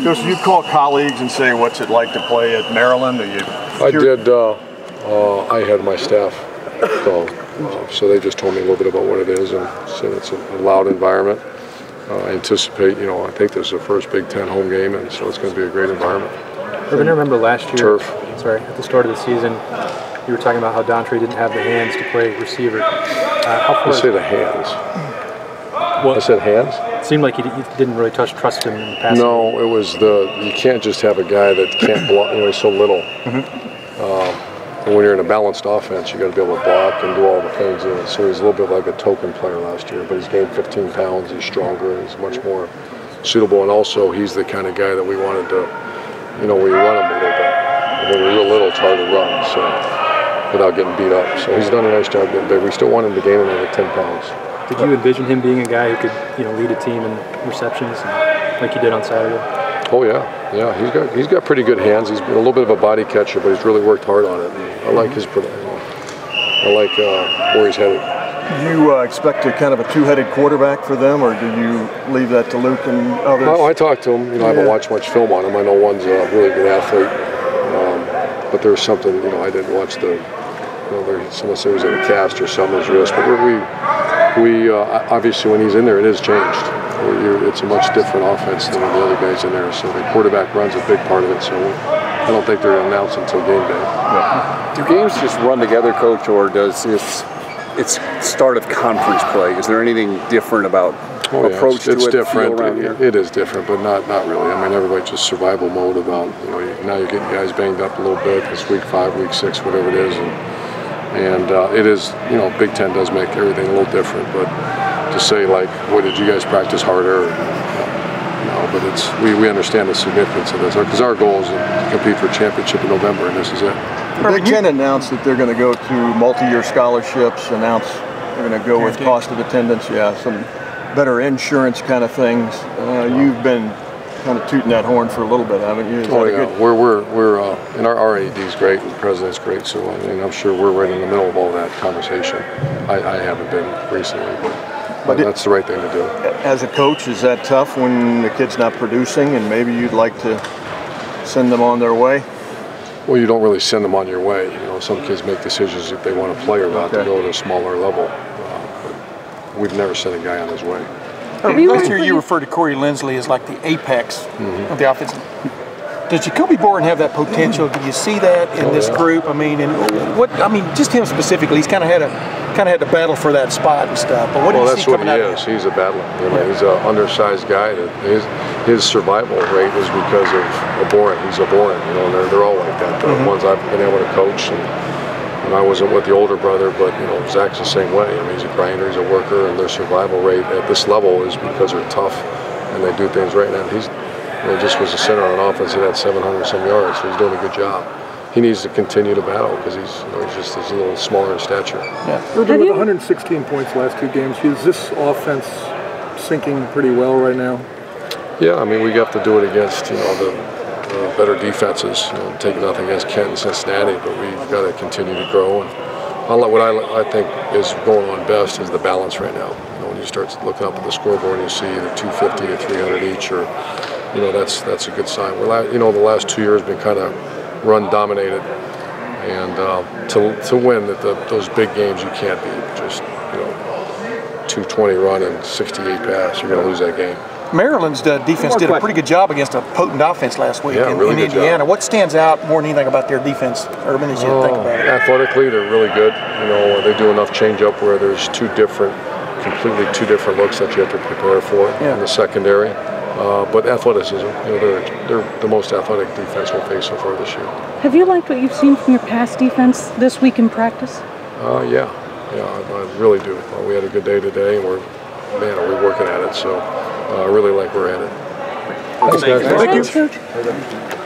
Coach, you call colleagues and say, what's it like to play at Maryland? I did. I had my staff call, so they just told me a little bit about what it is and said it's a loud environment. I anticipate, I think this is the first Big Ten home game, and so it's going to be a great environment. Urban, I remember last year, turf. At the start of the season, you were talking about how Dontre didn't have the hands to play receiver. How far? I say the hands. What? I said hands? It seemed like you didn't really trust him in the past. No, it was you can't just have a guy that can't block, he's so little. And when you're in a balanced offense, you got to be able to block and do all the things. So he's a little bit like a token player last year, but he's gained 15 pounds, he's stronger, and he's much more suitable. And also, he's the kind of guy that we wanted to, where you run him a little bit. When you're real little, it's hard to run, so without getting beat up. So he's done a nice job getting big. We still want him to gain another 10 pounds. Did you envision him being a guy who could, lead a team in receptions like you did on Saturday? Oh yeah. He's got pretty good hands. He's been a little bit of a body catcher, but he's really worked hard on it. And I like where he's headed. Do you expect a kind of a two-headed quarterback for them, or do you leave that to Luke and others? Oh, I talked to him. I haven't watched much film on him. I know one's a really good athlete, but there's something. I didn't watch someone said it was in a cast or something in his wrist. But we obviously when he's in there, it has changed. It's a much different offense than the other guys in there. So the quarterback run's a big part of it. So I don't think they're announced until game day. Yeah. Do games just run together, Coach, or does it's start of conference play? Is there anything different about approach to it? It's different. It is different, but not really. I mean, everybody's just survival mode about now you're getting guys banged up a little bit. It's week 5, week 6, whatever it is, and it is Big Ten does make everything a little different, but. To say what did you guys practice harder? No, but we understand the significance of this because our goal is to compete for a championship in November, and this is it. The Big Ten announced that they're going to go to multi-year scholarships. Announced they're going to go with cost of attendance. Yeah, some better insurance kind of things. You've been kind of tooting that horn for a little bit, haven't you? We're and our AD is great, and the president's great. So I'm sure we're right in the middle of all that conversation. I haven't been recently, but that's the right thing to do. As a coach, is that tough when the kid's not producing and maybe you'd like to send them on their way? Well, you don't really send them on your way. Some kids make decisions if they want to play or not to go to a smaller level. But we've never sent a guy on his way. Last year you referred to Corey Lindsley as like the apex of the offense. Does Jacoby Boren have that potential? Do you see that in this group? Just him specifically. He's kind of had to battle for that spot and stuff. But what do you see coming out of him? That's what he is. He's a battler. He's an undersized guy. His survival rate is because of Boren. He's a Boren. They're all like that. The ones I've been able to coach, and I wasn't with the older brother, but Zach's the same way. He's a grinder. He's a worker, and their survival rate at this level is because they're tough and they do things right now. He just was a center on offense. He had 700 some yards, so he's doing a good job. He needs to continue to battle because he's a little smaller in stature. Yeah. With 116 points last 2 games, is this offense sinking pretty well right now? Yeah, we have to do it against the better defenses. Taking nothing against Kent and Cincinnati, but we've got to continue to grow. And what I think is going on best is the balance right now. When you start looking up at the scoreboard and you see either 250 or 300 each, or that's a good sign. The last 2 years have been kind of run dominated, and to win those big games you can't be just 220 run and 68 pass. You're going to lose that game. Maryland's defense did a pretty good job against a potent offense last week in Indiana. Job. What stands out more than anything about their defense, Urban, as you think about it? Athletically, they're really good. They do enough change-up where there's completely two different looks that you have to prepare for in the secondary. But athleticism, they're the most athletic defense we'll face so far this year. Have you liked what you've seen from your pass defense this week in practice? Yeah, I really do. We had a good day today, and we're working at it. So I really like where we're at it. Thank you. Thank you.